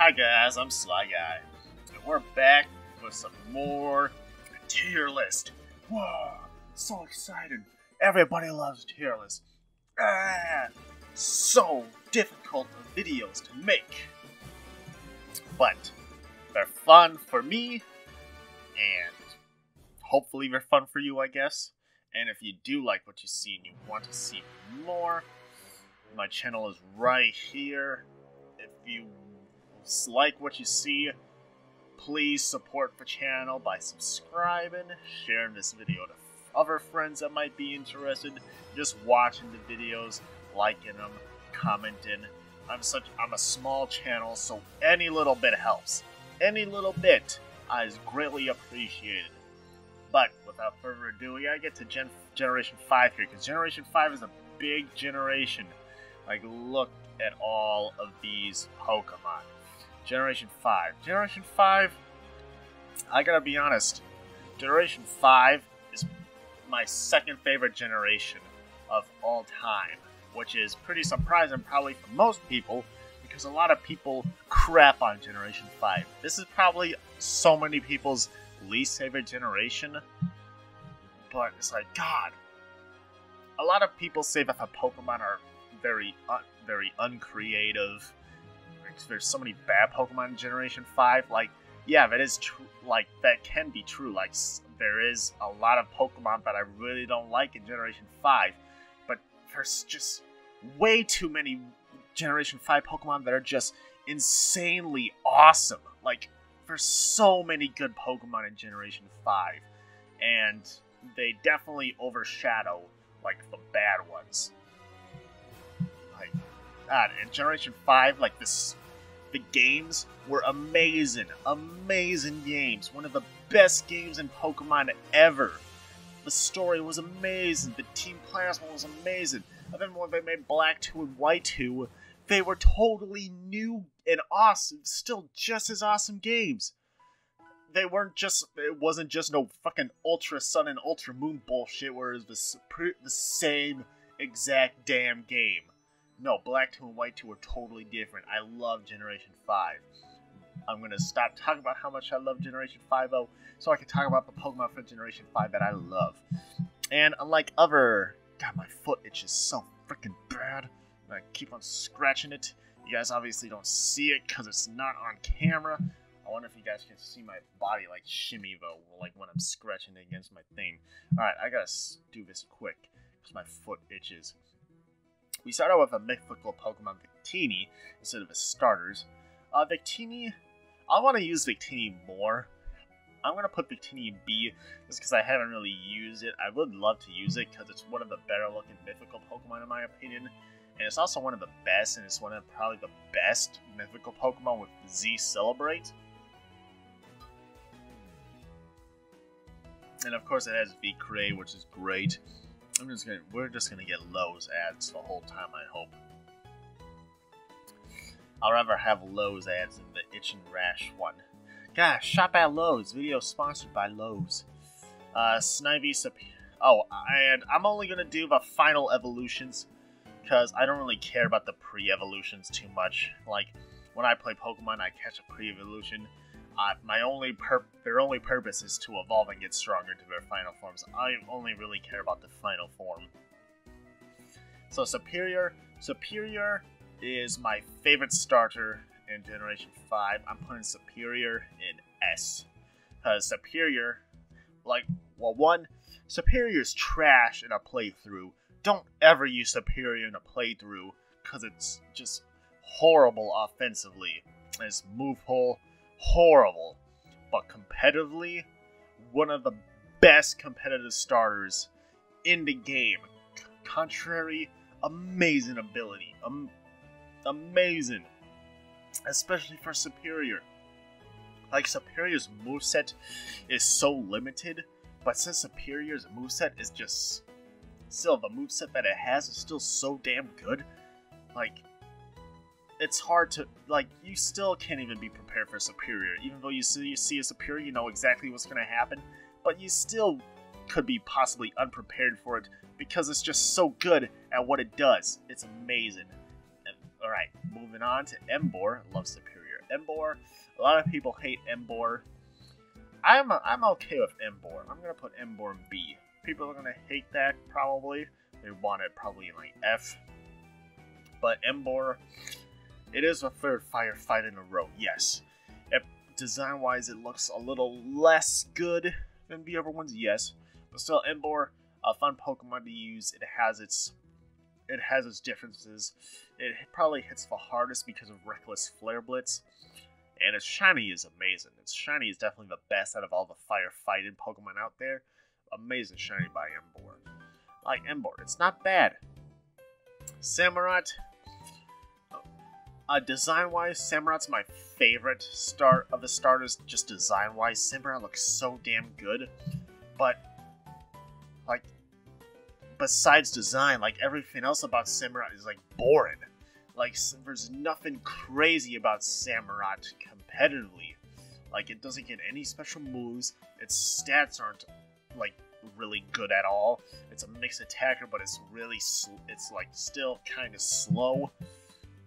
Hi guys, I'm Sly Guy, and we're back with some more tier list. Whoa, so excited! Everybody loves tier list. So difficult of videos to make, but they're fun for me, and hopefully they're fun for you, I guess. And if you do like what you see and you want to see more, my channel is right here. If you like what you see, please support the channel by subscribing, sharing this video to other friends that might be interested, just watching the videos, liking them, commenting. I'm a small channel, so any little bit helps. Any little bit is greatly appreciated. But without further ado, we gotta get to Generation 5 here, because Generation 5 is a big generation. Like, look at all of these Pokemon. Generation 5. Generation 5, I gotta be honest, Generation 5 is my second favorite generation of all time, which is pretty surprising probably for most people, because a lot of people crap on Generation 5. This is probably so many people's least favorite generation, but it's like, God, a lot of people say that the Pokemon are very uncreative. There's so many bad Pokemon in Generation 5. Like, yeah, that is true. Like, that can be true. Like, there is a lot of Pokemon that I really don't like in Generation 5, but there's just way too many Generation 5 Pokemon that are just insanely awesome. Like, there's so many good Pokemon in Generation 5, and they definitely overshadow, like, the bad ones. Like, God, in Generation 5, like, the games were amazing. Amazing games. One of the best games in Pokemon ever. The story was amazing. The Team Plasma was amazing. And then when they made Black 2 and White 2, they were totally new and awesome. Still just as awesome games. They weren't just, it wasn't just no fucking Ultra Sun and Ultra Moon bullshit where it was the same exact damn game. No, Black 2 and White 2 are totally different. I love Generation 5. I'm going to stop talking about how much I love Generation 5, though, so I can talk about the Pokemon from Generation 5 that I love. And unlike other... God, my foot itches so freaking bad. I keep on scratching it. You guys obviously don't see it because it's not on camera. I wonder if you guys can see my body, like, shimmy, though, like, when I'm scratching it against my thing. Alright, I gotta do this quick, because my foot itches. We start out with a mythical Pokemon, Victini, instead of the starters. Victini, I want to use Victini more. I'm going to put Victini in B, just because I haven't really used it. I would love to use it, because it's one of the better looking mythical Pokemon in my opinion. And it's also one of the best, and it's one of probably the best mythical Pokemon with Z Celebrate. And of course it has V-Cray, which is great. We're just gonna get Lowe's ads the whole time, I hope. I'll rather have Lowe's ads than the Itch and Rash one. Gosh, shop at Lowe's. Video sponsored by Lowe's. Snivy Oh, and I'm only gonna do the final evolutions, because I don't really care about the pre-evolutions too much. Like, when I play Pokemon, I catch a pre-evolution. Their only purpose is to evolve and get stronger to their final forms. I only really care about the final form. So Superior is my favorite starter in Generation 5. I'm putting Superior in S. Because Superior, like, well, one, Superior's trash in a playthrough. Don't ever use Superior in a playthrough, because it's just horrible offensively. Its move pool, horrible. But competitively, one of the best competitive starters in the game. Contrary, amazing ability. Amazing. Especially for Superior. Like, Superior's moveset is so limited, but since Superior's moveset is just... Still, the moveset that it has is still so damn good. Like, it's hard to, like, you still can't even be prepared for Superior. Even though you see a Superior, you know exactly what's going to happen. But you still could be possibly unprepared for it, because it's just so good at what it does. It's amazing. Alright, moving on to Embora. Love Superior. Embora. A lot of people hate Embora. I'm okay with Embora. I'm gonna put Embora in B. People are gonna hate that probably. They want it probably in like F. But Embora, it is a third firefight in a row. Yes. Design-wise, it looks a little less good than the other ones. Yes, but still, Embora, a fun Pokemon to use. It has its differences. It probably hits the hardest because of Reckless Flare Blitz. And its shiny is amazing. Its shiny is definitely the best out of all the firefighting Pokemon out there. Amazing shiny by Embora. Like Embora, it's not bad. Samurott. Design-wise, Samurott's my favorite start of the starters. Just design-wise, Samurott looks so damn good. But, like, besides design, like everything else about Samurott is like boring. Like, there's nothing crazy about Samurott competitively. Like, it doesn't get any special moves. Its stats aren't, like, really good at all. It's a mixed attacker, but it's really, it's, like, still kind of slow.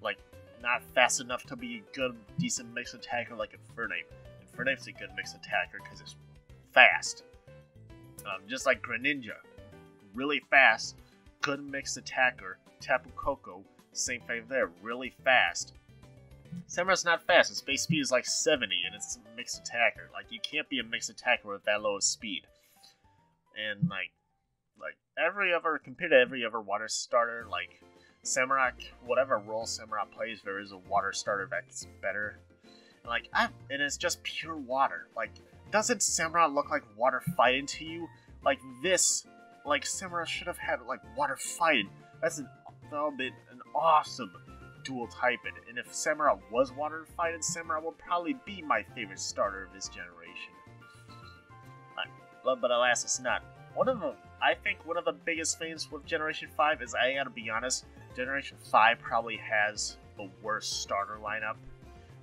Like, not fast enough to be a good, decent mixed attacker like Infernape. Infernape's a good mixed attacker because it's fast. Just like Greninja. Really fast, good mixed attacker. Tapu Koko, same thing there, really fast. Samurott's not fast, its base speed is like 70 and it's a mixed attacker. Like, you can't be a mixed attacker with that low of speed. And like compared to every other water starter, like Samurott, whatever role Samurott plays, there is a water starter that's better. And it's just pure water. Like, doesn't Samurott look like water fighting to you? Like this, like Samurott should have had like water fighting. That would be an awesome dual typing. And if Samurott was water fighting, Samurott would probably be my favorite starter of this generation. But alas, it's not. I think one of the biggest things with Generation 5 is, I gotta be honest, Generation 5 probably has the worst starter lineup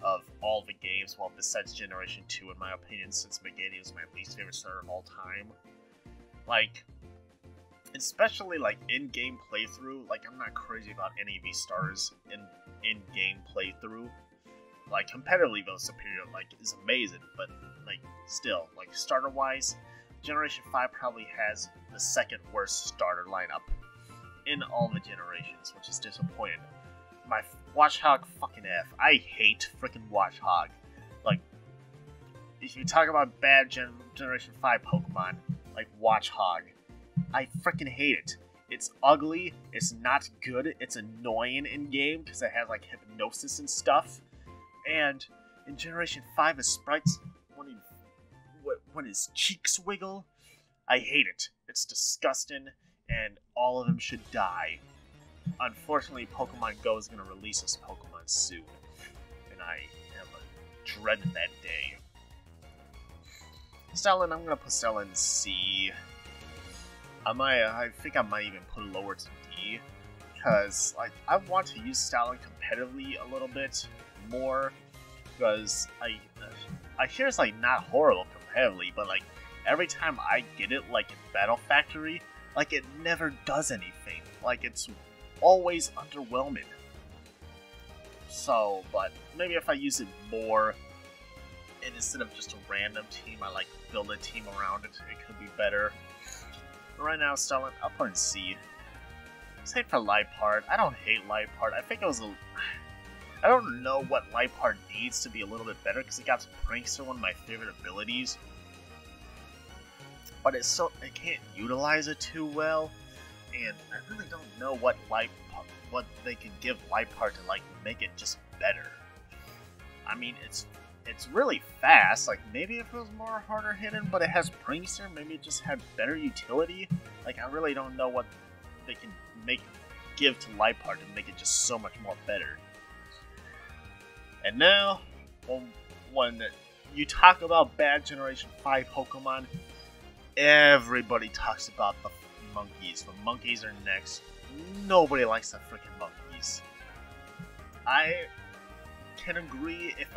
of all the games, well, besides Generation 2, in my opinion, since Meganium is my least favorite starter of all time. Like, especially, like, in-game playthrough, like, I'm not crazy about any of these starters in-game playthrough. Like, competitively, though, Superior, like, is amazing, but, like, still, like, starter-wise, Generation 5 probably has the second worst starter lineup in all the generations, which is disappointing. My Watchog fucking F. I hate freaking Watchog. Like, if you talk about bad Generation 5 Pokemon, like Watchog, I freaking hate it. It's ugly, it's not good, it's annoying in-game because it has, like, hypnosis and stuff. And in Generation 5, his sprites, when his cheeks wiggle, I hate it. It's disgusting, and all of them should die. Unfortunately, Pokemon Go is going to release this Pokemon soon, and I am dreading that day. Stellan, I'm going to put Stellan in C. I think I might even put it lower to D, because like I want to use Stellan competitively a little bit more, because I hear it's like not horrible competitively, but like every time I get it, like in Battle Factory, like it never does anything. Like it's always underwhelming. So, but maybe if I use it more, and instead of just a random team, I like build a team around it, it could be better. But right now, Stellan, I'll put in C. Same for Liepard. I don't hate Liepard. I think it was I don't know what Liepard needs to be a little bit better, because it got Prankster, one of my favorite abilities. But it can't utilize it too well, and I really don't know what they can give Liepard to like make it just better. I mean, it's really fast. Like maybe if it was more harder hitting, but it has Prankster, maybe it just had better utility. Like I really don't know what they can give to Liepard to make it just so much more better. And now, when you talk about bad Generation 5 Pokemon, everybody talks about the monkeys. The monkeys are next. Nobody likes the freaking monkeys. I can agree if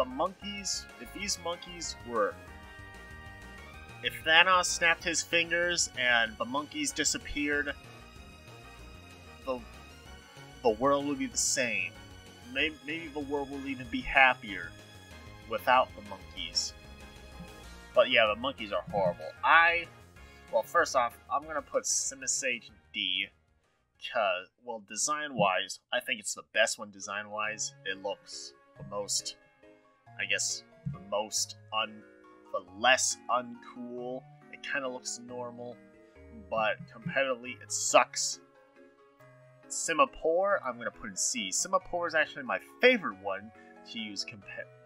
these monkeys were... If Thanos snapped his fingers and the monkeys disappeared, the world would be the same. Maybe the world will even be happier. without the monkeys. But yeah, the monkeys are horrible. Well, first off, I'm going to put Simisage D, because, well, design-wise, I think it's the best one design-wise. It looks the most, I guess, the less uncool. It kind of looks normal, but competitively, it sucks. Simipour, I'm going to put in C. Simipour is actually my favorite one to use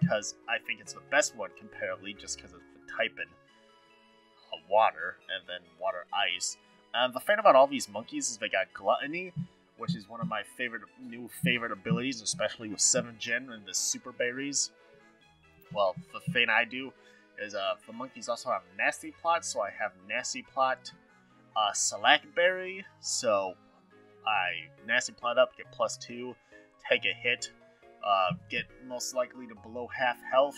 because I think it's the best one comparatively, just because of the typing. Water, and then water ice. The thing about all these monkeys is they got Gluttony, which is one of my new favorite abilities, especially with 7th gen and the super berries. Well, the thing I do is the monkeys also have Nasty Plot, so I have Nasty Plot, Select Berry, so I Nasty Plot up, get +2, take a hit, get most likely to below half health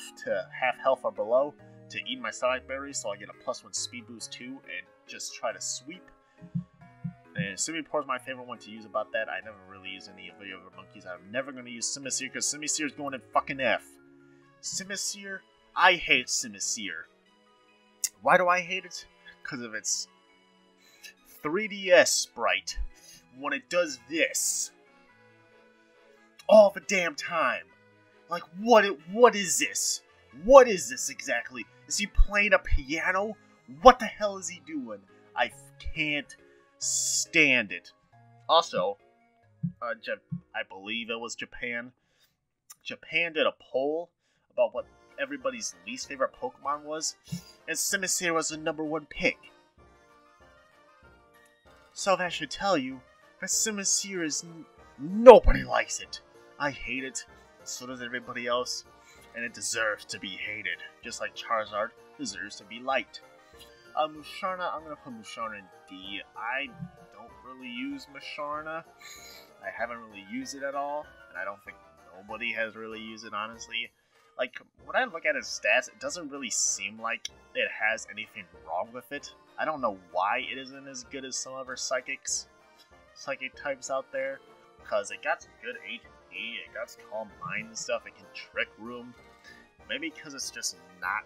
or below, to eat my Select Berry, so I get a +1 speed boost too, and just try to sweep. And Simipour is my favorite one to use about that. I never really use any of the other monkeys. I'm never going to use Simisear, because Simisear is going in fucking F. Simisear? I hate Simisear. Why do I hate it? Because of its 3DS sprite. When it does this. All the damn time. Like, what is this? What is this exactly? Is he playing a piano? What the hell is he doing? I can't stand it. Also, I believe it was Japan. Japan did a poll about what everybody's least favorite Pokemon was, and Simisear was the #1 pick. So that should tell you that Simisear is nobody likes it. I hate it. So does everybody else. And it deserves to be hated, just like Charizard deserves to be liked. Musharna, I'm going to put Musharna in D. I don't really use Musharna. I haven't really used it at all, and I don't think nobody has really used it, honestly. Like, when I look at its stats, it doesn't really seem like it has anything wrong with it. I don't know why it isn't as good as some other psychic types out there, because it got some good HP. It got Calm Mind and stuff. It can Trick Room. Maybe because it's just not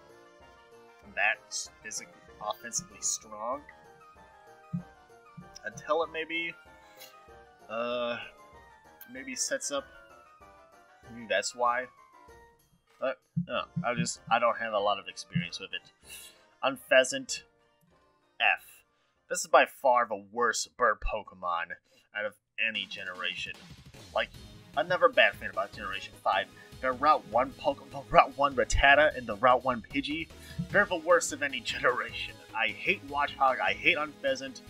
that physically, offensively strong. Until it maybe sets up. Maybe that's why. But no, I don't have a lot of experience with it. Unpheasant F. This is by far the worst bird Pokemon out of any generation. Like, I'm never a bad fan about Generation 5. Their Route 1 Pokemon, Route 1 Rattata, and the Route 1 Pidgey, they're the worst of any generation. I hate Watchog, I hate Unpheasant.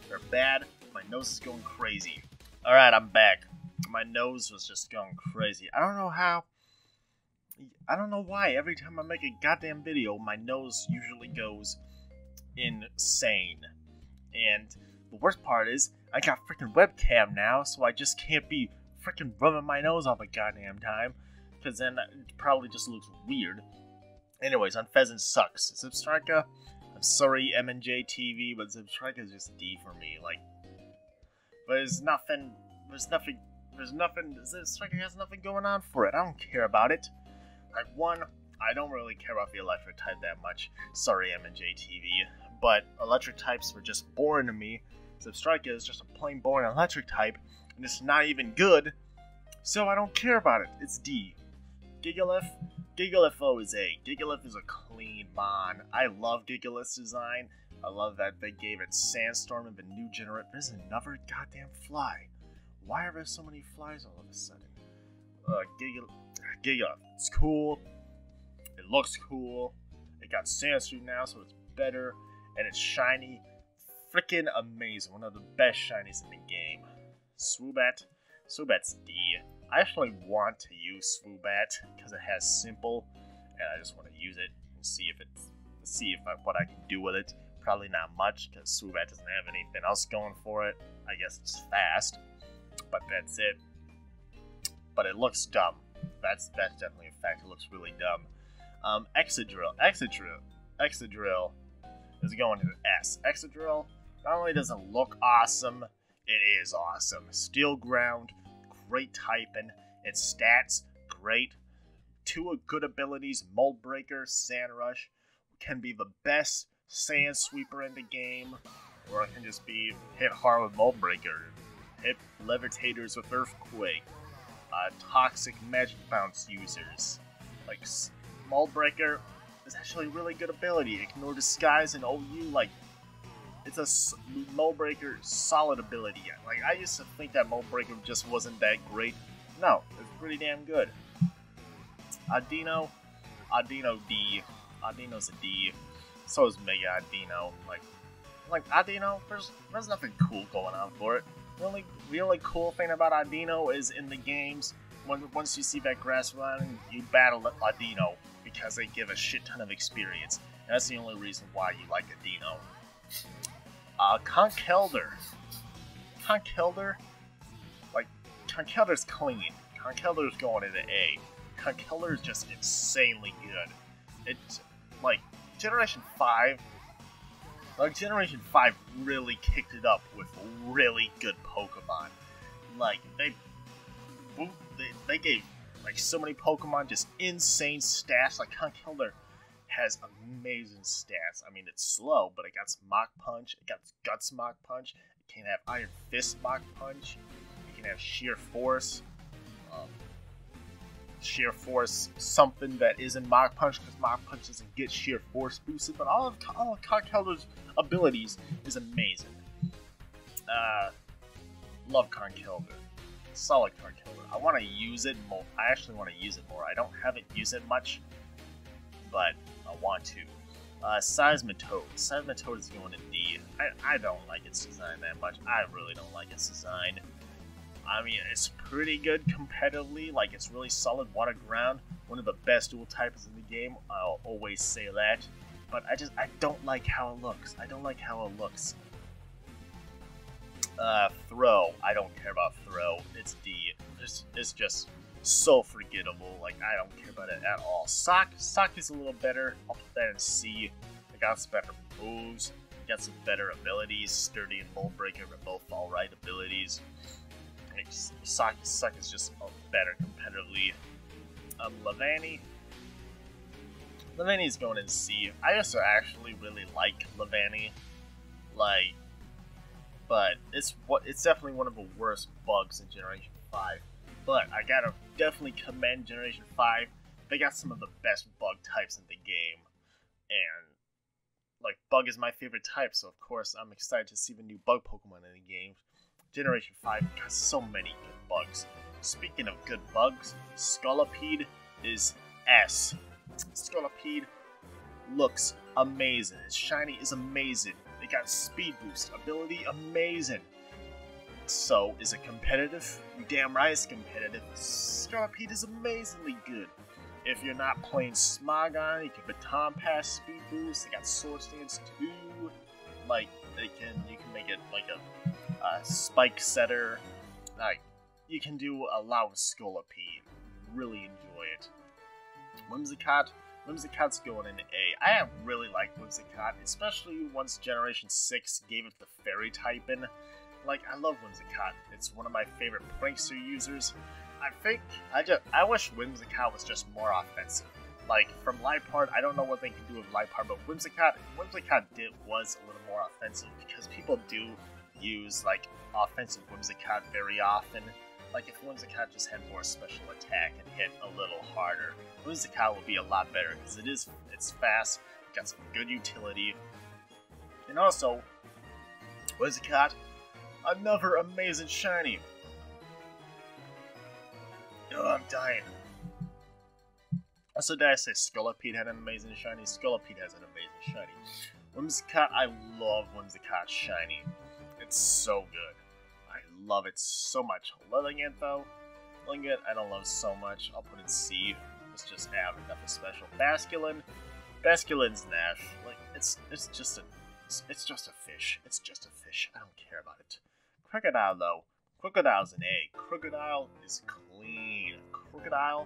They're bad. My nose is going crazy. Alright, I'm back. My nose was just going crazy. I don't know how. I don't know why. Every time I make a goddamn video, my nose usually goes insane. And the worst part is, I got freaking webcam now, so I just can't be freaking rubbing my nose all the goddamn time, because then it probably just looks weird. Anyways, Unpheasant sucks. Zipstrika, I'm sorry, M&J TV, but Zipstrika is just D for me. Like, Zipstrika has nothing going on for it. I don't care about it. Like, one, I don't really care about the electric type that much. Sorry, M&J TV, but electric types were just boring to me. Zipstrika is just a plain boring electric type, and it's not even good, so I don't care about it. It's D. Gigalith is A. Gigalith is a clean mon. I love Gigalith's design. I love that they gave it Sandstorm in the new generation. There's another goddamn fly. Why are there so many flies all of a sudden? Gigalith. It's cool. It looks cool. It got Sandstorm now, so it's better. And it's shiny. Freaking amazing. One of the best shinies in the game. Swoobat's D. I actually want to use Swoobat because it has Simple, and I just want to use it and see what I can do with it. Probably not much because Swoobat doesn't have anything else going for it. I guess it's fast, but that's it. But it looks dumb. That's definitely a fact. It looks really dumb. Excadrill is going to S. Excadrill not only does it look awesome, it is awesome. Steel Ground, great typing. Its stats, great. two good abilities, Mold Breaker, Sand Rush, can be the best Sand Sweeper in the game, or it can just be hit hard with Mold Breaker, hit Levitators with Earthquake, Toxic Magic Bounce users. Like, Mold Breaker is actually a really good ability. Ignore Disguise and OU, like, it's a Mold Breaker solid ability. Like, I used to think that Mold Breaker just wasn't that great. No, it's pretty damn good. Audino D. Audino's a D. So is Mega Audino. Like Audino, there's nothing cool going on for it. The only cool thing about Audino is in the games, once you see that grass run, you battle Audino because they give a shit ton of experience. And that's the only reason why you like Audino. Conkeldurr. Conkeldurr's clean. Conkeldurr's going into A. Conkeldurr is just insanely good. It's like Generation 5. Like Generation 5 really kicked it up with really good Pokemon. Like they gave like so many Pokemon just insane stats. Like Conkeldurr has amazing stats. I mean, it's slow, but it got Mach Punch, it got Guts Mach Punch, it can have Iron Fist Mach Punch, it can have Sheer Force. Sheer Force, something that isn't Mach Punch, because Mach Punch doesn't get Sheer Force boosted, but all of Conkeldurr's abilities is amazing. Love Conkeldurr. Solid Conkeldurr. I want to use it more. I actually want to use it more. I don't have it use it much, but I want to. Seismitoad. Seismitoad is going to D. I don't like its design that much. I really don't like its design. I mean, it's pretty good competitively. Like, it's really solid water ground. One of the best dual types in the game. I'll always say that. But I don't like how it looks. I don't like how it looks. Throw. I don't care about Throw. It's D. It's just so forgettable. Like, I don't care about it at all. Sock is a little better. I'll put that in C. It got some better moves. It got some better abilities. Sturdy and Mold Breaker are both alright abilities. Sock is just better competitively. Levani is going in C. I used to actually really like Levani, but it's definitely one of the worst bugs in Generation 5. But I gotta definitely commend Generation 5. They got some of the best bug types in the game, and like bug is my favorite type, so of course I'm excited to see the new bug Pokemon in the game. Generation 5 got so many good bugs. Speaking of good bugs, Scolipede is S. Scolipede looks amazing. Its shiny is amazing. It got speed boost, ability amazing. So, is it competitive? You damn right it's competitive. Scolipede is amazingly good. If you're not playing Smogon, you can Baton Pass speed boost. It got Sword Stance too. Like, you can make it like a Spike Setter. Like, you can do a lot with Scolipede. Really enjoy it. Whimsicott's going into A. I really like Whimsicott, especially once Generation 6 gave it the Fairy type in. Like, I love Whimsicott. It's one of my favorite Prankster users. I wish Whimsicott was just more offensive. Like, from Liepard, I don't know what they can do with Liepard, but Whimsicott was a little more offensive, because people do use, like, offensive Whimsicott very often. Like, if Whimsicott just had more special attack and hit a little harder, Whimsicott would be a lot better, because it's fast, it got some good utility. And also, Whimsicott, another amazing shiny. Oh, I'm dying. Also, did I say Scolipede had an amazing shiny? Scolipede has an amazing shiny. Whimsicott, I love Whimsicott's shiny. It's so good. I love it so much. Loving it, though. Loving it, I don't love so much. I'll put it in C. It's just average, nothing special. Basculin. Basculin's Nash. Like, it's just a fish. It's just a fish. I don't care about it. Krookodile, though. Krookodile's an A. Krookodile is clean. Krookodile,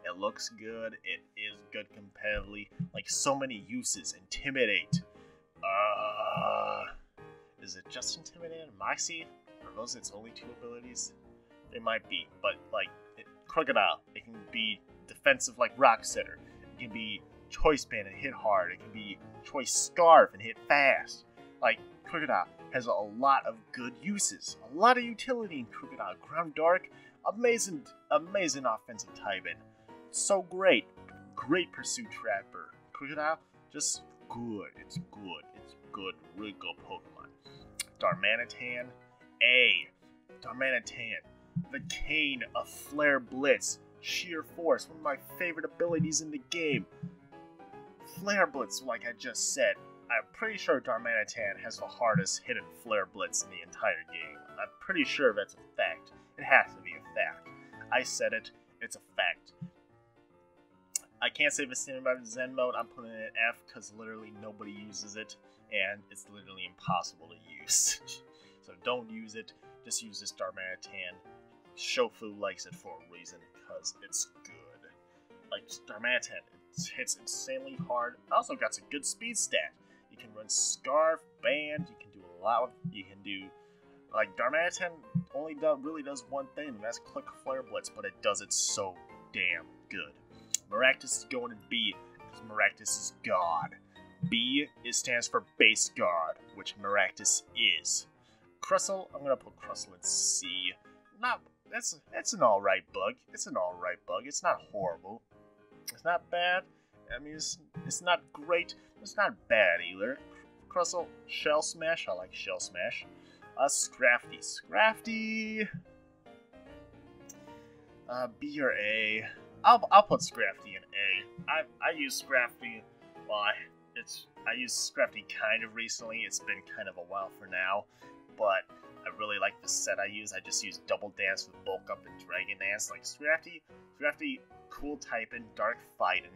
it looks good. It is good competitively. Like, so many uses. Intimidate. Is it just Intimidate and Moxie? Are those its only two abilities? They might be, but, like, Krookodile, it can be defensive like Rock Setter. It can be Choice Band and hit hard. It can be Choice Scarf and hit fast. Like, Krookodile has a lot of good uses. A lot of utility in Krookodile. Ground Dark, amazing offensive typing. So great. Great Pursuit Trapper. Krookodile, just good. It's good. It's good. Really good Pokemon. Darmanitan, Darmanitan. The Cane of Flare Blitz. Sheer Force, one of my favorite abilities in the game. Flare Blitz, like I just said. I'm pretty sure Darmanitan has the hardest hidden Flare Blitz in the entire game. I'm pretty sure that's a fact. It has to be a fact. I said it. It's a fact. I can't say the same about Zen mode. I'm putting it in F because literally nobody uses it, and it's literally impossible to use. So don't use it. Just use this Darmanitan. Shofu likes it for a reason because it's good. Like Darmanitan, it hits insanely hard. It also got some good speed stat. You can run Scarf, Band. You can do a lot. You can do like Darmanitan only really does one thing, and that's Click Flare Blitz, but it does it so damn good. Maractus is going in B because Maractus is God. B stands for Base Guard, which Maractus is. Crustle, I'm gonna put Crustle in C. It's an alright bug. It's an alright bug. It's not horrible. It's not bad. I mean, it's not great. It's not bad either. Crustle, Shell Smash. I like Shell Smash. Scrafty. Scrafty. B or A. I'll put Scrafty in A. I use Scrafty. Well, I used Scrafty kind of recently. It's been kind of a while for now, but I really like the set I use. I just use Double Dance with Bulk Up and Dragon Dance. Like Scrafty, cool typing, dark fighting.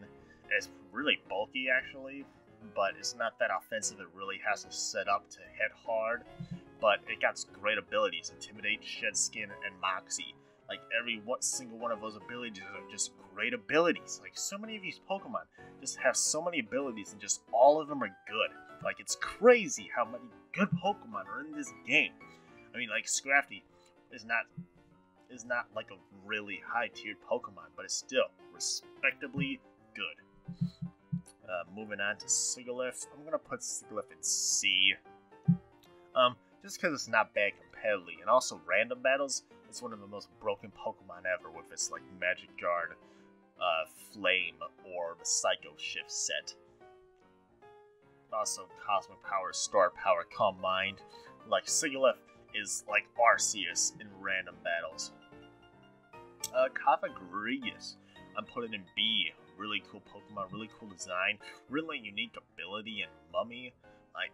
It's really bulky actually, but it's not that offensive. It really has to set up to hit hard, but it got great abilities: Intimidate, Shed Skin, and Moxie. Like every single one of those abilities are just great abilities. Like so many of these Pokemon just have so many abilities, and just all of them are good. Like it's crazy how many good Pokemon are in this game. I mean, like Scrafty is not like a really high-tiered Pokemon, but it's still respectably good. Moving on to Sigilyph, I'm gonna put Sigilyph in C. Just because it's not bad competitively, and also random battles. It's one of the most broken Pokemon ever with its like Magic Guard, Flame, or the Psycho Shift set. Also, Cosmic Power, Star Power, Calm Mind. Like Sigilyph is like Arceus in random battles. Cofagrigus, I'm putting in B. Really cool Pokemon, really cool design, really unique ability and Mummy. Like,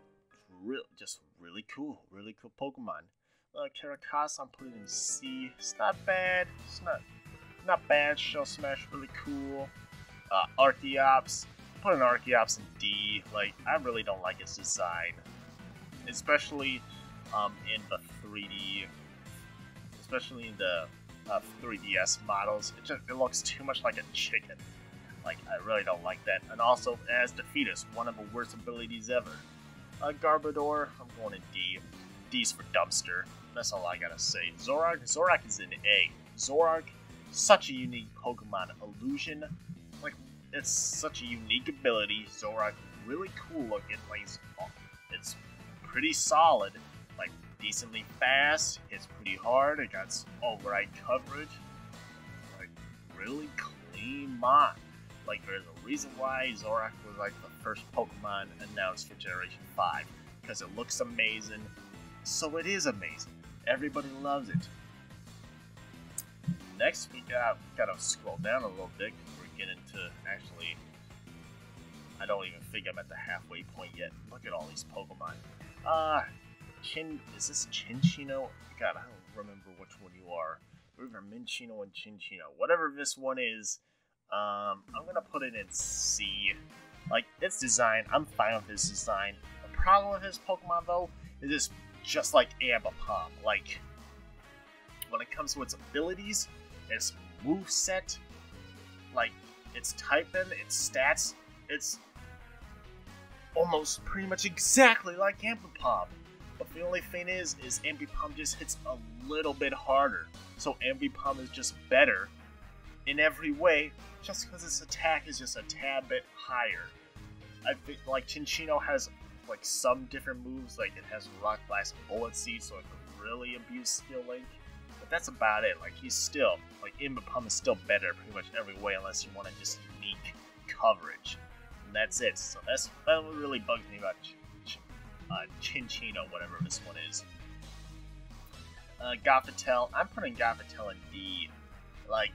just really cool Pokemon. Caracass, I'm putting in C. It's not bad. It's not bad. Shell Smash, really cool. Archeops, putting Archeops in D. Like, I really don't like its design, especially in the 3D, especially in the 3DS models. It looks too much like a chicken. Like, I really don't like that. And also, as Defeatus, one of the worst abilities ever. Garbodor, I'm going in D. D's for Dumpster. That's all I gotta say. Zoroark is in A. Zoroark, such a unique Pokemon. Illusion, like, it's such a unique ability. Zoroark, really cool looking. Like, it's pretty solid. Like, decently fast. Hits pretty hard. It got override coverage. Like, really clean mod. Like, there's a reason why Zoroark was like the first Pokemon announced for Generation 5. Because it looks amazing. So it is amazing. Everybody loves it. Next, we gotta scroll down a little bit. We're getting to, actually, I don't even think I'm at the halfway point yet. Look at all these Pokemon. Is this Chinchino? God, I don't remember which one you are. Either Minchino and Chinchino. Whatever this one is, I'm gonna put it in C. Like, its design, I'm fine with its design. The problem with this Pokemon, though, is just like Ambipom. Like, when it comes to its abilities, its moveset, like, its typing, its stats, it's almost pretty much exactly like Ambipom. But the only thing is Ambipom just hits a little bit harder. So Ambipom is just better in every way, just because its attack is just a tad bit higher. I think, like, Chinchino has, like, some different moves, like, it has Rock Blast and Bullet Seed, so it could really abuse Skill Link. But that's about it. Like, he's still, like, Imbapum is still better pretty much every way, unless you want to just unique coverage. And that's it. So that really bugs me about Chinchino, whatever this one is. Gothitelle, I'm putting Gothitelle in D. Like,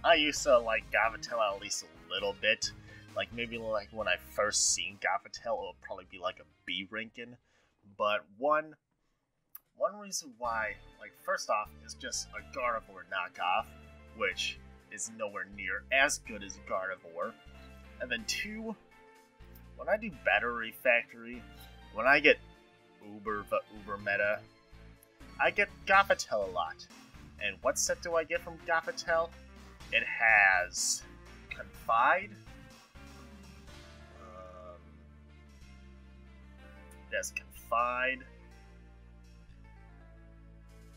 I used to like Gothitelle at least a little bit. Like, maybe like when I first seen Gothitelle, it would probably be like a B ranking. But one reason why, like, first off, is just a Gardevoir knockoff, which is nowhere near as good as Gardevoir. And then two, when I do Battery Factory, when I get Uber Meta, I get Gothitelle a lot. And what set do I get from Gothitelle? It has Confide. It has Confide.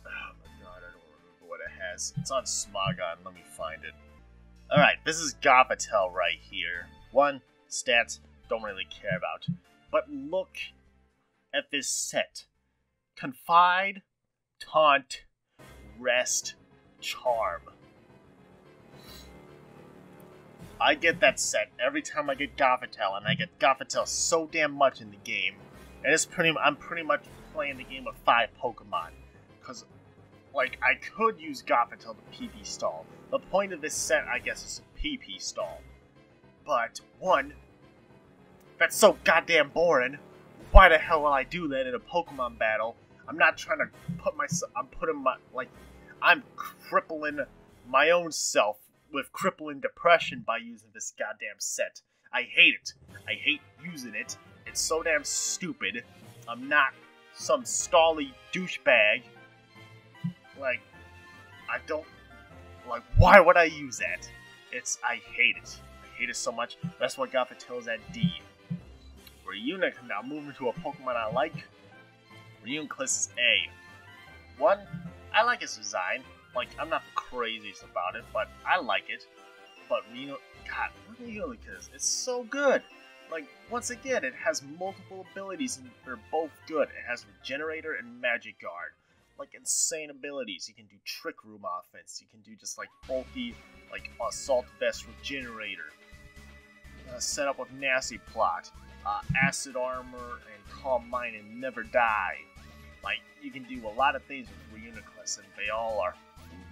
Oh my god, I don't remember what it has. It's on Smogon, let me find it. Alright, this is Gothitelle right here. One, stats, don't really care about. But look at this set. Confide, Taunt, Rest, Charm. I get that set every time I get Gothitelle, and I get Gothitelle so damn much in the game. And I'm pretty much playing the game with 5 Pokemon. Because, like, I could use Gothitelle to PP stall. The point of this set, I guess, is to PP stall. But, one, that's so goddamn boring. Why the hell will I do that in a Pokemon battle? I'm not trying to put myself, I'm crippling my own self with crippling depression by using this goddamn set. I hate it. I hate using it. It's so damn stupid. I'm not some stally douchebag. Like, I don't, like, why would I use that? I hate it. I hate it so much. That's why Gothitelle's at D. Reuniclus, now moving to a Pokemon I like. Reuniclus is A. One, I like its design. Like, I'm not the craziest about it, but I like it. But Reuniclus, it's so good. Like, once again, it has multiple abilities and they're both good. It has Regenerator and Magic Guard. Like, insane abilities. You can do Trick Room offense. You can do just, like, bulky, like, Assault Vest Regenerator. Set up with Nasty Plot. Acid Armor and Calm Mind and Never Die. Like, you can do a lot of things with Reuniclus, and they all are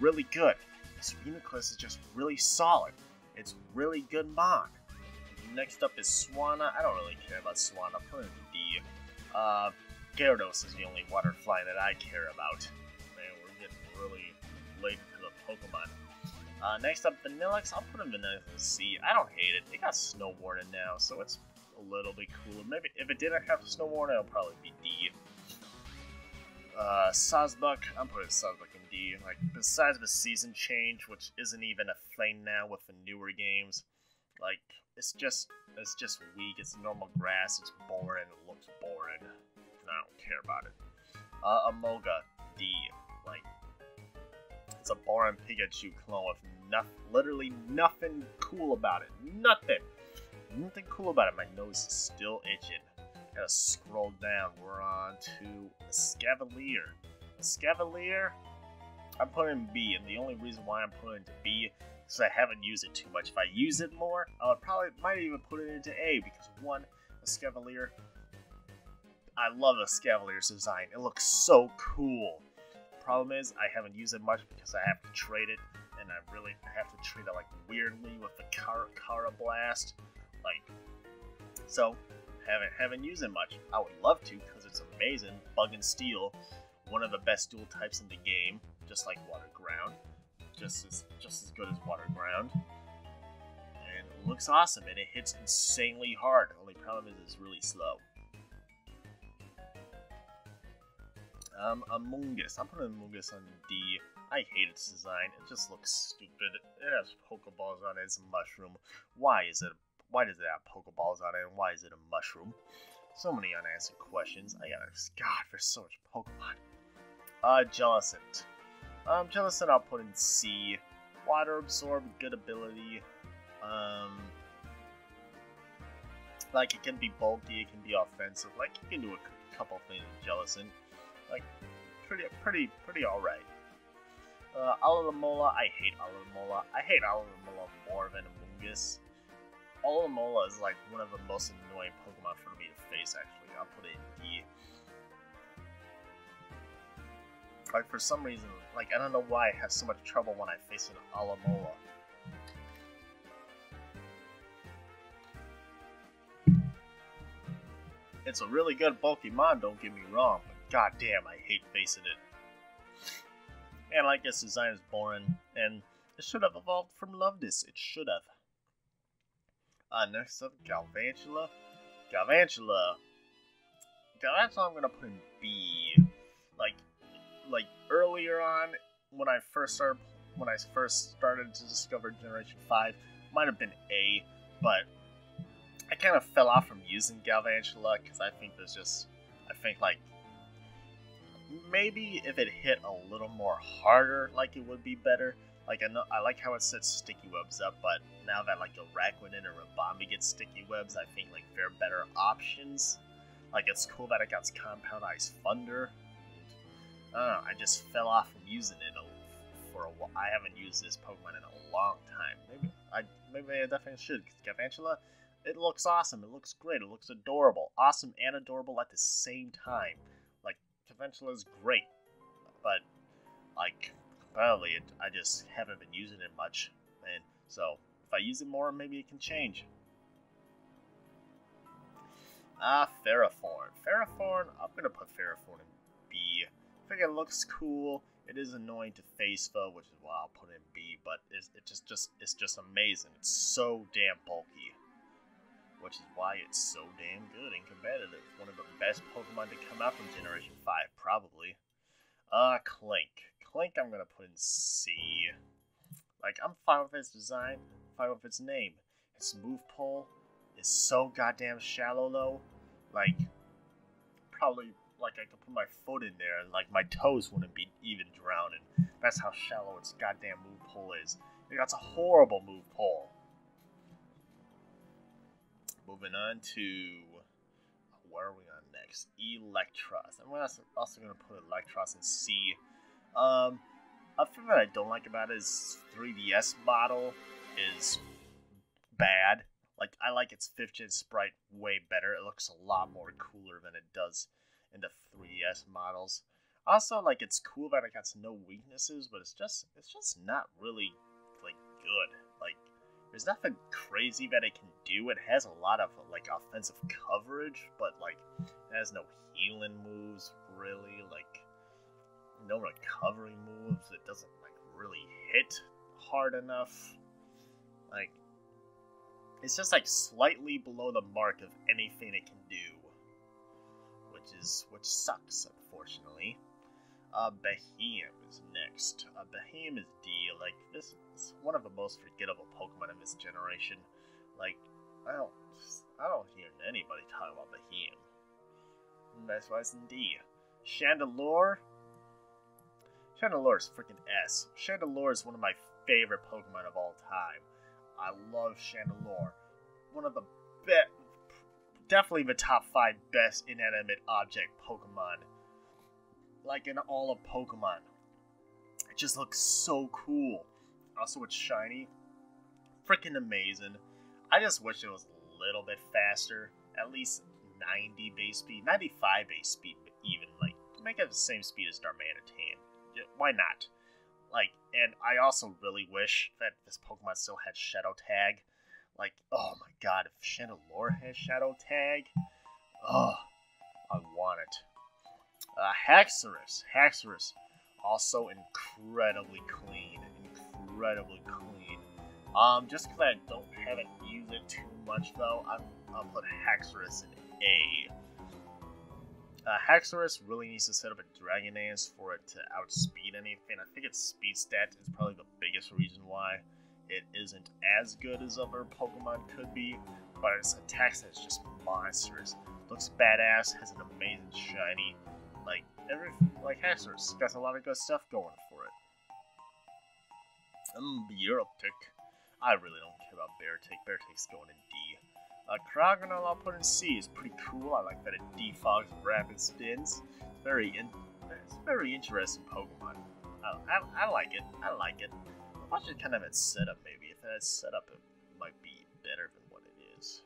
really good. This Reuniclus is just really solid. It's really good Mon. Next up is Swanna. I don't really care about Swanna. Put it in D. Gyarados is the only water fly that I care about. Man, we're getting really late into the Pokemon. Next up, Vanillix. I'll put him in C. I don't hate it. It got Snow Warning now, so it's a little bit cooler. Maybe if it didn't have Snow Warning, it'll probably be D. Sazbuck. I'm putting Sazbuck in D. Like, besides the season change, which isn't even a thing now with the newer games, like, it's just weak. It's normal grass. It's boring. It looks boring. I don't care about it. Amoga, D. Like, it's a boring Pikachu clone with literally nothing cool about it. Nothing cool about it. My nose is still itching. Gotta scroll down. We're on to Escavalier. Escavalier, I'm putting in B, and the only reason why I'm putting it to B is because I haven't used it too much. If I use it more, I might even put it into A, because one, Escavalier, I love Escavalier's design. It looks so cool. Problem is, I haven't used it much because I have to trade it, and I have to treat it like weirdly with the Kara Blast. Like, so haven't used it much. I would love to because it's amazing. Bug and Steel, one of the best dual types in the game, just like Water Ground, just as good as Water Ground, and it looks awesome and it hits insanely hard. The only problem is it's really slow. Amoonguss. I'm putting Amoonguss on D. I hate its design. It just looks stupid. It has Pokeballs on it. It's a mushroom. Why does it have Pokeballs on it, and why is it a mushroom? So many unanswered questions. God, there's so much Pokemon. Jellicent. Jellicent I'll put in C. Water Absorb, good ability. Like, it can be bulky, it can be offensive. Like, you can do a couple things with Jellicent. Like, pretty alright. Alomola, I hate Alomola. I hate Alomola more than Amoonguss. Alomola is like one of the most annoying Pokemon for me to face, actually. I'll put it in D. Like, for some reason, like, I don't know why I have so much trouble when I face an Alomola. It's a really good Pokemon, don't get me wrong, but goddamn, I hate facing it. And like its design is boring, and it should have evolved from Loveness. It should have. Next up, Galvantula. Galvantula, I'm gonna put in B. Like earlier on, when I first started to discover Generation 5, might have been A, but I kind of fell off from using Galvantula because I think like maybe if it hit a little more harder, like it would be better. Like I like how it sets sticky webs up, but now that like a Rakwanin or a Bombi gets sticky webs, I think like they're better options. Like it's cool that it got Compound Ice Thunder. I don't know, I just fell off from using it for a while. I haven't used this Pokemon in a long time. Maybe I definitely should. Galvantula, it looks awesome. It looks great. It looks adorable. Awesome and adorable at the same time. Like, Galvantula is great. But, like, probably I just haven't been using it much. And so, if I use it more, maybe it can change. Ferrothorn. Ferrothorn, I'm going to put Ferrothorn in B. I think it looks cool. It is annoying to face though, which is why I'll put in B, but it's just amazing. It's so damn bulky. Which is why it's so damn good and competitive. One of the best Pokemon to come out from Generation 5, probably. Clink. Clink I'm gonna put in C. Like, I'm fine with its design, fine with its name. Its move pool is so goddamn shallow though. Like, probably like I could put my foot in there and like my toes wouldn't be even drowning. That's how shallow its goddamn move pool is. That's a horrible move pool. Moving on to, where are we on next? Electros. I'm also going to put Electros in C. A thing that I don't like about it is 3DS model is bad. Like, I like its 5th gen sprite way better. It looks a lot more cooler than it does in the 3DS models. Also, like, it's cool that it got no weaknesses, but it's just not really, like, good. Like, there's nothing crazy that it can do. It has a lot of, like, offensive coverage, but, like, it has no healing moves, really. Like, no recovery moves. It doesn't, like, really hit hard enough. Like, it's just, like, slightly below the mark of anything it can do. Which sucks, unfortunately. Behem is next. Behem is D. Like, this is one of the most forgettable Pokemon in this generation. Like, I don't hear anybody talk about Behem. That's why it's in D. Chandelure. Chandelure is freaking S. Chandelure is one of my favorite Pokemon of all time. I love Chandelure. One of the best, definitely the top 5 best inanimate object Pokemon. Like in all of Pokemon. It just looks so cool. Also, it's shiny. Freaking amazing. I just wish it was a little bit faster. At least 90 base speed. 95 base speed, even. Like, to make it the same speed as Darmanitan. Why not? Like, and I also really wish that this Pokemon still had Shadow Tag. Like, oh my god, if Chandelure has Shadow Tag, oh, I want it. Haxorus. Haxorus, also incredibly clean. Incredibly clean. Just because I haven't used it too much, though, I'll put Haxorus in A. Haxorus really needs to set up a Dragon Dance for it to outspeed anything. I think its speed stat is probably the biggest reason why it isn't as good as other Pokemon could be, but its attack stat is just monstrous. Looks badass, has an amazing shiny. Like Haxorus got a lot of good stuff going for it. Beartic. I really don't care about Beartic. Beartic's going in D. Krookodile I'll put in C. It's pretty cool. I like that it defogs rapid spins. It's very interesting Pokemon. I like it. I like it. I watch it kind of its setup maybe. If it had setup, it might be better than what it is.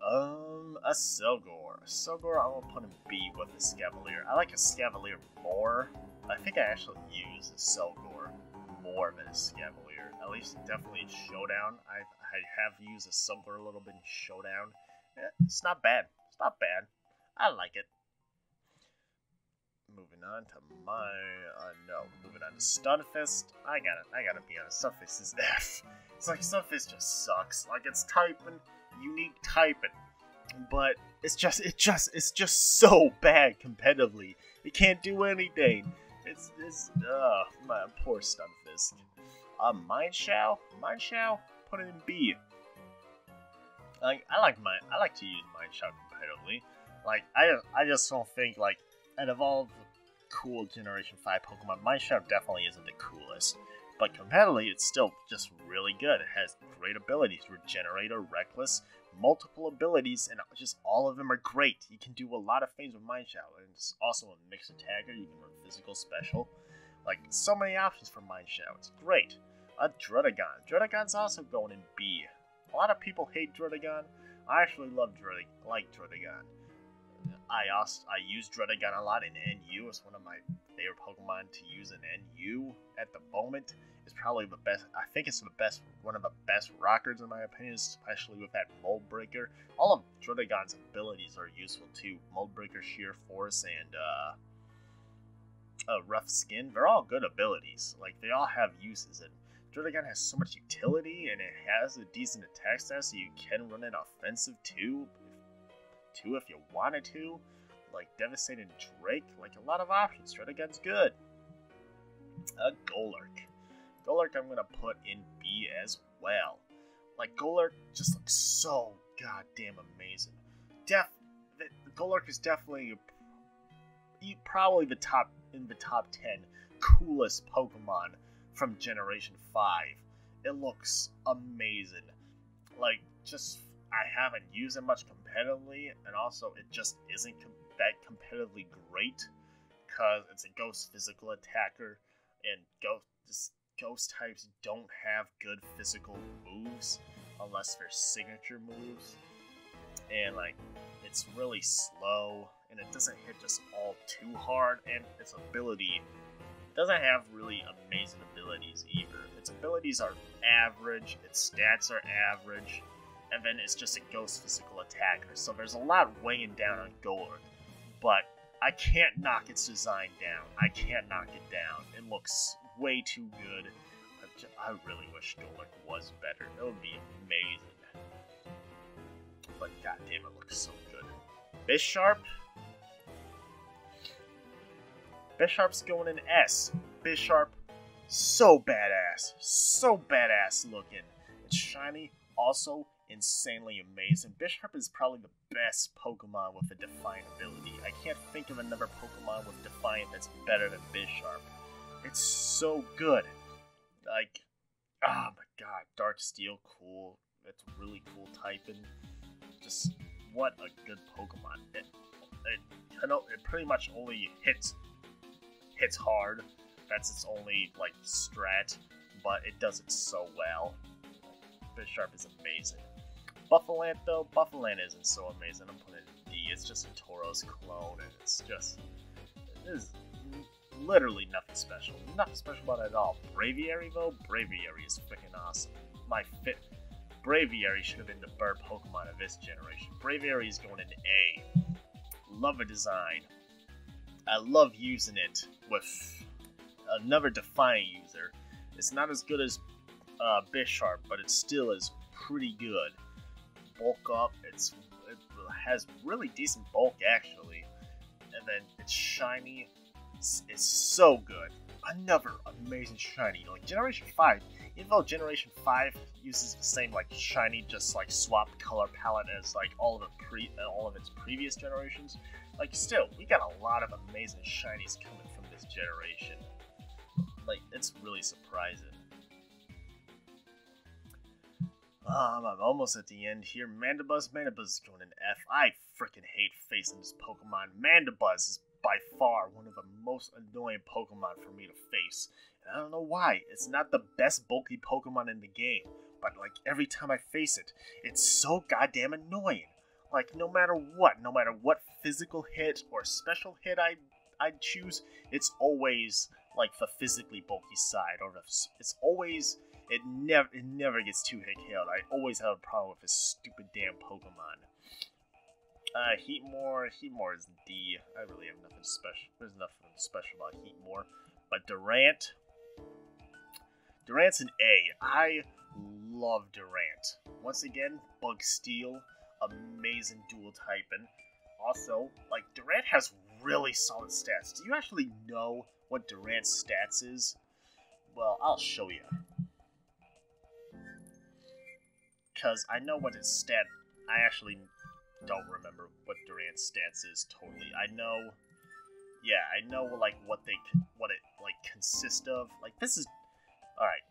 A Selgor. A Selgor I will put in B with a Scavalier. I like a Scavalier more. I think I actually use a Selgor more than a Scavalier. At least definitely in Showdown. I have used a Selgor a little bit in Showdown. It's not bad. It's not bad. I like it. Moving on to moving on to Stunfisk. I gotta be honest, Stunfisk is F. It's like Stunfisk just sucks. Like it's typing, unique typing, but it's just so bad competitively. It can't do anything. My poor Stunfisk. Mineshaw, put it in B. Like I like to use Mineshaw competitively. Like I just don't think like out of all the cool Generation 5 Pokemon, Mineshaw definitely isn't the coolest. But competitively, it's still just really good. It has great abilities. Regenerator, Reckless, multiple abilities, and just all of them are great. You can do a lot of things with Mineshaw. And it's also a mixed attacker. You can run physical, special. Like, so many options for Mineshaw. It's great. A Druddigon. Druddigon's also going in B. A lot of people hate Druddigon. I actually like Druddigon. I use Druddigon a lot in NU. It's one of my favorite Pokemon to use in NU at the moment. It's probably the best. I think it's one of the best rockers in my opinion, especially with that Mold Breaker. All of Druddigon's abilities are useful too. Mold Breaker, Sheer Force, and Rough Skin. They're all good abilities. Like they all have uses, and Druddigon has so much utility, and it has a decent attack stat, so you can run it offensive too. If you wanted to, like Devastating Drake, like a lot of options. Druddigon's good. A Golurk I'm gonna put in B as well. Like Golurk just looks so goddamn amazing. Golurk is definitely probably the top 10 coolest Pokemon from Generation 5. It looks amazing. Like just I haven't used it much competitively, and also it just isn't that competitively great because it's a ghost physical attacker, and ghost types don't have good physical moves unless they're signature moves, and like it's really slow, and it doesn't hit just all too hard, and its ability doesn't have really amazing abilities either. Its abilities are average, its stats are average, and then it's just a ghost physical attacker. So there's a lot weighing down on Golurk, but I can't knock its design down. I can't knock it down. It looks way too good. I really wish Golurk was better. It would be amazing. But goddamn, it looks so good. Bisharp. Bisharp's going in S. Bisharp, so badass. So badass looking. It's shiny, also insanely amazing. Bisharp is probably the best Pokemon with a Defiant ability. I can't think of another Pokemon with Defiant that's better than Bisharp. It's so good. Like, oh my god, Dark Steel, cool. It's really cool typing. Just, what a good Pokemon. It pretty much only hits hard. That's its only, like, strat, but it does it so well. Bisharp is amazing. Buffaloant, though, Buffaloant isn't so amazing. I'm putting it in D. It's just a Tauros clone, and it is literally nothing special. Nothing special about it at all. Braviary, though, Braviary is freaking awesome. Braviary should have been the bird Pokemon of this generation. Braviary is going into A. Love the design. I love using it with another Defiant user. It's not as good as Bisharp, but it still is pretty good. Bulk up, it has really decent bulk actually, and then it's shiny. It's so good. Another amazing shiny. Like Generation 5, even though Generation 5 uses the same like shiny, just like swapped color palette as like all of its previous generations, like still we got a lot of amazing shinies coming from this generation. Like, it's really surprising. I'm almost at the end here. Mandibuzz is going in F. I freaking hate facing this Pokemon. Mandibuzz is by far one of the most annoying Pokemon for me to face. And I don't know why. It's not the best bulky Pokemon in the game. But, like, every time I face it, it's so goddamn annoying. Like, no matter what physical hit or special hit I choose, it's always, like, the physically bulky side. Or it's always... It never gets too hit-killed. I always have a problem with this stupid damn Pokemon. Heatmore is D. I really have nothing special. There's nothing special about Heatmore. But Durant's an A. I love Durant. Once again, Bug Steel, amazing dual typing. Also, like, Durant has really solid stats. Do you actually know what Durant's stats is? Well, I'll show you. Because I know what his stat... I actually don't remember what Durant's stats is totally. I know... Yeah, I know, like, what it, like, consists of. Like, this is... Alright.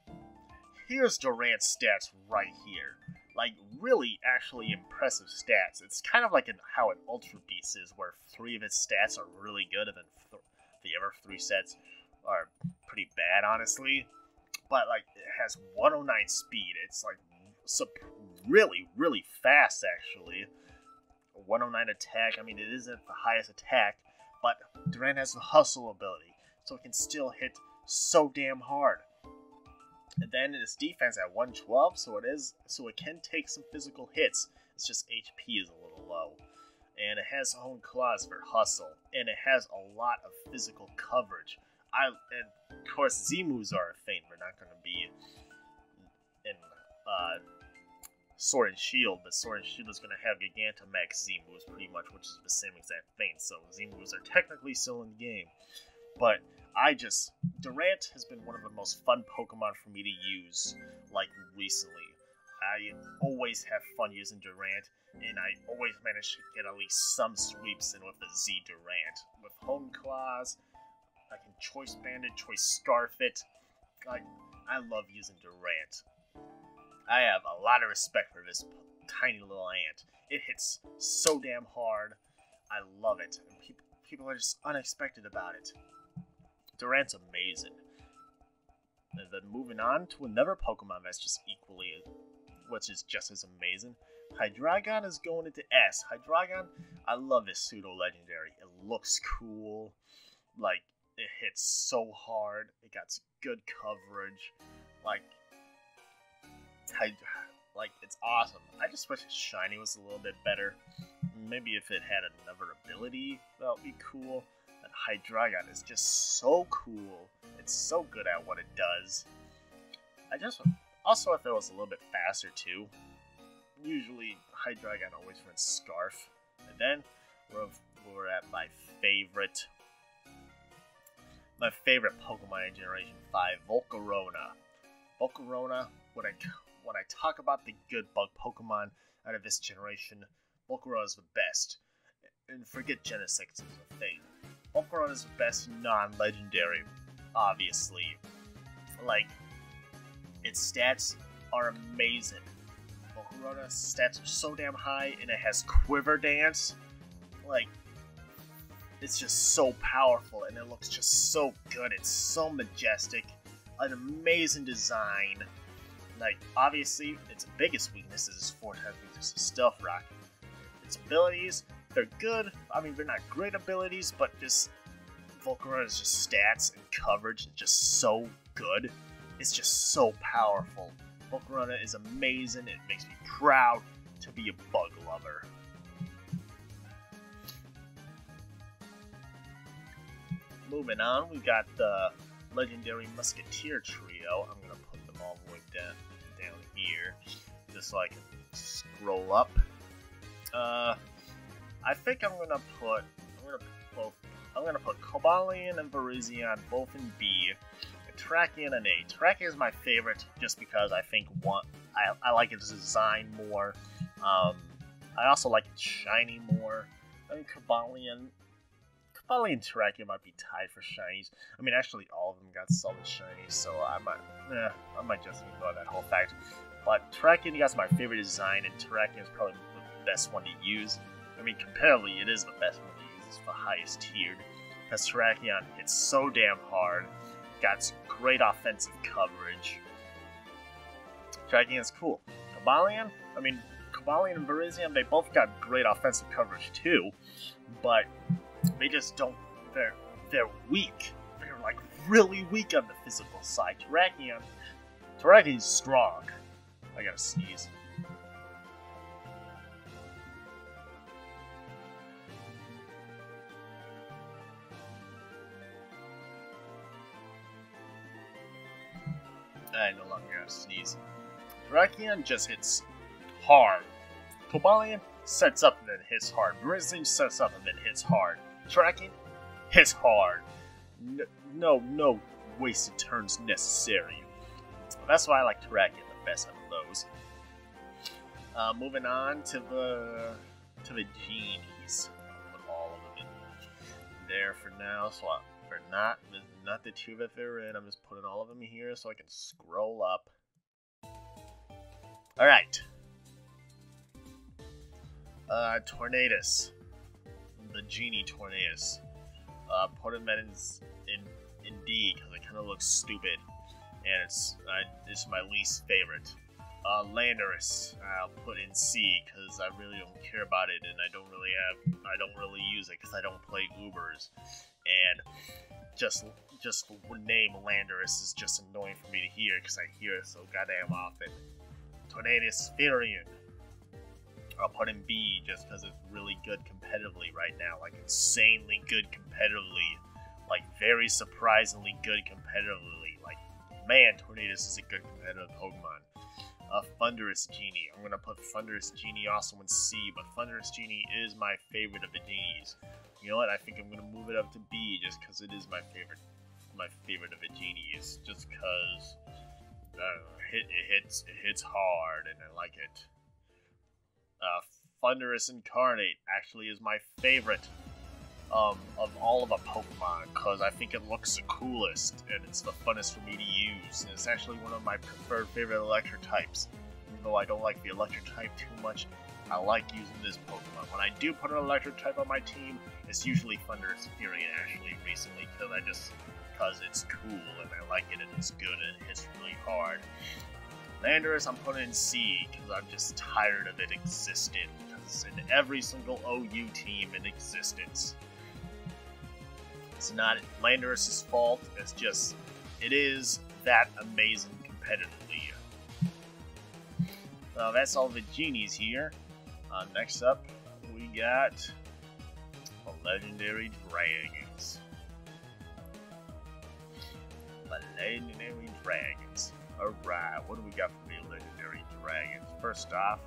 Here's Durant's stats right here. Like, really, actually impressive stats. It's kind of like how an Ultra Beast is, where 3 of its stats are really good, and then the other 3 sets are pretty bad, honestly. But, like, it has 109 speed. It's, like, really, really fast, actually. 109 attack, I mean, it isn't the highest attack, but Durant has the hustle ability, so it can still hit so damn hard. And then its defense at 112, so it can take some physical hits. It's just HP is a little low. And it has Hone Claws for hustle, and it has a lot of physical coverage. And of course, Z-moves are a thing. We're not going to be in Sword and Shield, but Sword and Shield is going to have Gigantamax Z-moves pretty much, which is the same exact thing. So Z-moves are technically still in the game. But Durant has been one of the most fun Pokemon for me to use, like, recently. I always have fun using Durant, and I always manage to get at least some sweeps in with the Z Durant. With Hone Claws, I can Choice Bandit, Choice Scarf it. I love using Durant. I have a lot of respect for this tiny little ant. It hits so damn hard. I love it. And people are just unexpected about it. Durant's amazing. And then moving on to another Pokemon that's which is just as amazing. Hydreigon is going into S. Hydreigon, I love this pseudo-legendary. It looks cool. Like, it hits so hard. It got good coverage. Like, it's awesome. I just wish its shiny was a little bit better. Maybe if it had another ability, that would be cool. And Hydreigon is just so cool. It's so good at what it does. Also, if it was a little bit faster too. Usually, Hydreigon always runs Scarf. And then, we're at my favorite Pokemon in Generation 5, Volcarona. Volcarona, when I talk about the good bug Pokemon out of this generation, Volcarona is the best. And forget Genesect is a thing. Volcarona is the best non-legendary, obviously. Like, its stats are amazing. Volcarona's stats are so damn high, and it has Quiver Dance. Like, it's just so powerful, and it looks just so good. It's so majestic. An amazing design. Like, obviously, its biggest weakness is its 4 times weakness to Stealth Rock. Its abilities, they're good. I mean, they're not great abilities, but just Volcarona's just stats and coverage is just so good. It's just so powerful. Volcarona is amazing. It makes me proud to be a bug lover. Moving on, we got the legendary Musketeer Trio. I'm gonna put them all the way down here, just so I can scroll up. I think I'm gonna put Cobalion and Virizion both in B, and Terrakion in A. Terrakion is my favorite just because I think I like its design more. I also like its shiny more. I think Cobalion Cobalion and Terrakion might be tied for shinies. I mean, actually, all of them got solid shinies, so I might just ignore that whole fact. But Terrakion has my favorite design, and Terrakion is probably the best one to use. I mean, comparatively, it is the best one to use. It's the highest tiered, because Terrakion hits so damn hard, got great offensive coverage. Terrakion is cool. Cobalion and Virizion, they both got great offensive coverage too, but they just don't. They're weak. They're like really weak on the physical side. Terrakion is strong. I gotta sneeze. I no longer have to sneeze. Terrakion just hits hard. Cobalion sets up and then hits hard. Virizion sets up and then hits hard. Terrakion hits hard. No wasted turns necessary. That's why I like Terrakion the best out of those. Moving on to the genies. I'll put all of them in there for now. So for not the two that they're in, I'm just putting all of them here so I can scroll up. All right. Tornadus, the genie Tornadus. Put him in D because it kind of looks stupid, and it's my least favorite. Landorus, I'll put in C because I really don't care about it, and I don't really use it because I don't play Ubers, and just the name Landorus is just annoying for me to hear because I hear it so goddamn often. Tornadus Firion. I'll put in B just because it's really good competitively right now. Like, insanely good competitively. Like, very surprisingly good competitively. Like, man, Tornadus is a good competitive Pokemon. Thunderous Genie. I'm going to put Thunderous Genie also in C, but Thunderous Genie is my favorite of the genies. You know what? I think I'm going to move it up to B just because it is my favorite of the genies. Just because it hits hard and I like it. Thunderous Incarnate actually is my favorite of all of the Pokemon because I think it looks the coolest and it's the funnest for me to use. And it's actually one of my preferred favorite electric types. Even though I don't like the electric type too much, I like using this Pokemon. When I do put an electric type on my team, it's usually Thunderous Furion actually recently because it's cool and I like it and it's good and it hits really hard. Landorus, I'm putting in C because I'm just tired of it existing. Because in every single OU team in existence, it's not Landorus' fault. It's just it is that amazing competitively. That's all the genies here. Next up, we got the legendary dragons. Alright, what do we got for the legendary dragons? First off,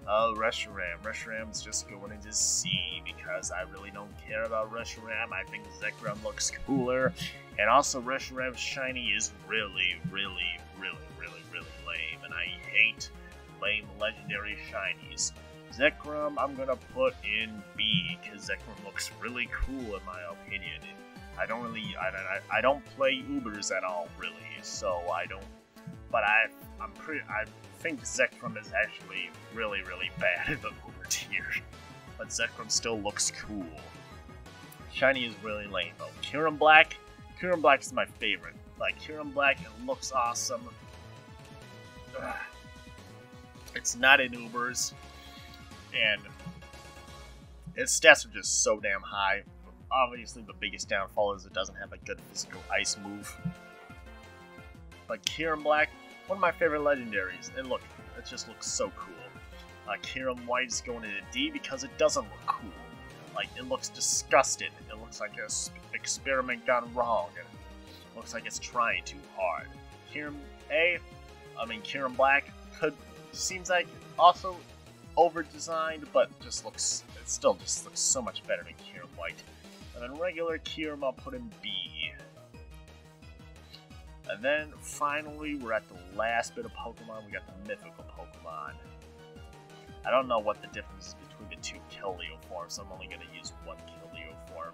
Reshiram. Reshiram's just going into C because I really don't care about Reshiram. I think Zekrom looks cooler. And also Reshiram's shiny is really lame. And I hate lame legendary shinies. Zekrom I'm gonna put in B because Zekrom looks really cool in my opinion. I don't play Ubers at all really, so I don't. But I think Zekrom is actually really bad in the Uber tier. But Zekrom still looks cool. Shiny is really lame though. Kyurem Black is my favorite. Like Kyurem Black, it looks awesome. Ugh. It's not in Ubers, and its stats are just so damn high. Obviously, the biggest downfall is it doesn't have a good physical ice move. But Kyurem Black, one of my favorite legendaries. And look, it just looks so cool. Kyurem White is going into D because it doesn't look cool. Like, it looks disgusting. It looks like an experiment gone wrong. And it looks like it's trying too hard. Kyurem Black seems like also over-designed, but it still just looks so much better than Kyurem White. And then regular Kyurem I'll put in B. And then, finally, we're at the last bit of Pokemon. We got the Mythical Pokemon. I don't know what the difference is between the two Keldeo forms, so I'm only going to use one Keldeo form.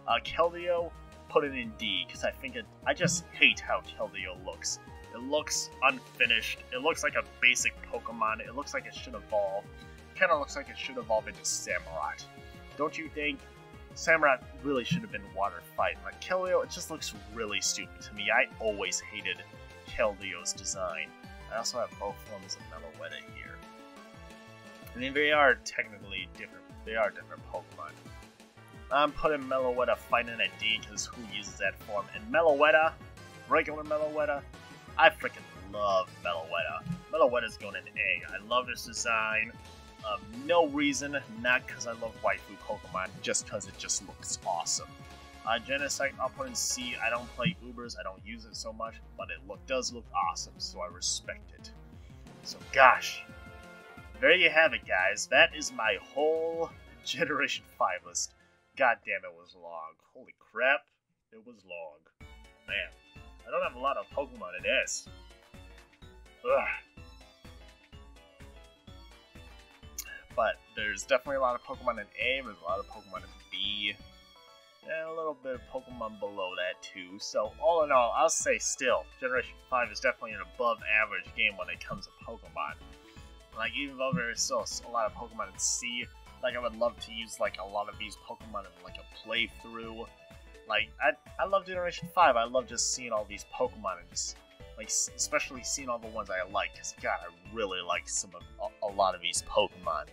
Keldeo, put it in D, because I just hate how Keldeo looks. It looks unfinished. It looks like a basic Pokemon. It looks like it should evolve. Kind of looks like it should evolve into Samurott. Don't you think? Samurott really should have been Water Fight. Like Keldeo, it just looks really stupid to me. I always hated Keldeo's design. I also have both forms of Meloetta here. I mean, they are technically different. They are different Pokemon. I'm putting Meloetta Fight in a D because who uses that form? And Meloetta, regular Meloetta, I freaking love Meloetta. Meloetta's going in A. I love this design. No reason, not because I love waifu Pokemon, just because it just looks awesome. Genesect, I'll put in C. I don't play Ubers, I don't use it so much, but it does look awesome, so I respect it. So gosh, there you have it, guys. That is my whole Generation 5 list. God damn, it was long. Holy crap, it was long. Man, I don't have a lot of Pokemon in this. Ugh. But there's definitely a lot of Pokemon in A, there's a lot of Pokemon in B, and a little bit of Pokemon below that too. So all in all, I'll say still, Generation 5 is definitely an above average game when it comes to Pokemon. Like, even though there's still a lot of Pokemon in C, like, I would love to use, like, a lot of these Pokemon in, like, a playthrough. Like, I love Generation 5, I love just seeing all these Pokemon and just, like, especially seeing all the ones I like, because, God, I really like a lot of these Pokemon.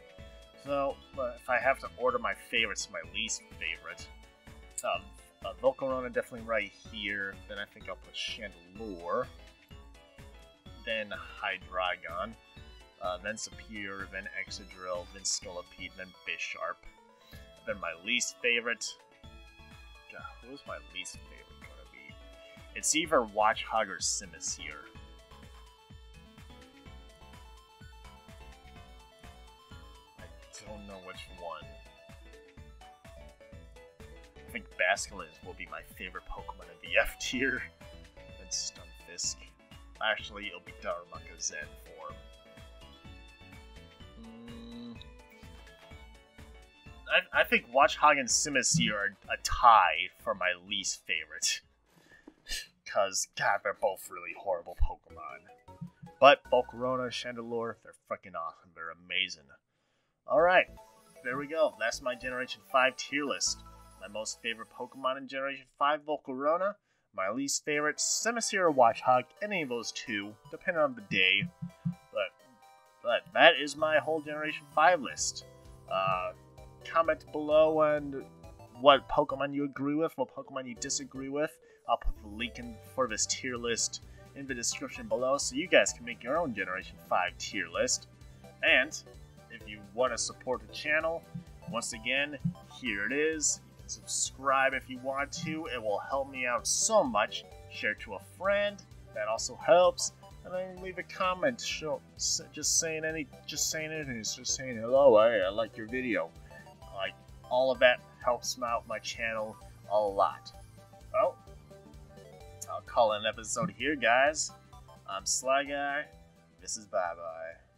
So, if I have to order my favorites to my least favorite, Volcarona definitely right here, then I think I'll put Chandelure, then Hydreigon, then Superior, then Excadrill, then Scolipede, then Bisharp. Then my least favorite, God, who's my least favorite gonna be? It's either Watchog or Simisear. I don't know which one. I think Basculins will be my favorite Pokemon in the F tier. Then Stunfisk. Actually, it'll be Darumaka Zen form. I think Watchog and Simisear are a tie for my least favorite. Because, God, they're both really horrible Pokemon. But Volcarona, Chandelure, they're freaking awesome. They're amazing. Alright, there we go. That's my Generation 5 tier list. My most favorite Pokemon in Generation 5, Volcarona. My least favorite, Simisear or Watchog, any of those two, depending on the day. But that is my whole Generation 5 list. Comment below on what Pokemon you agree with, what Pokemon you disagree with. I'll put the link for this tier list in the description below so you guys can make your own Generation 5 tier list. And if you want to support the channel, once again, here it is. You can subscribe if you want to. It will help me out so much. Share to a friend. That also helps. And then leave a comment, just saying anything, just saying hello. Hey, I like your video. Like, all of that helps out my channel a lot. Well, I'll call it an episode here, guys. I'm Sly Guy. This is bye bye.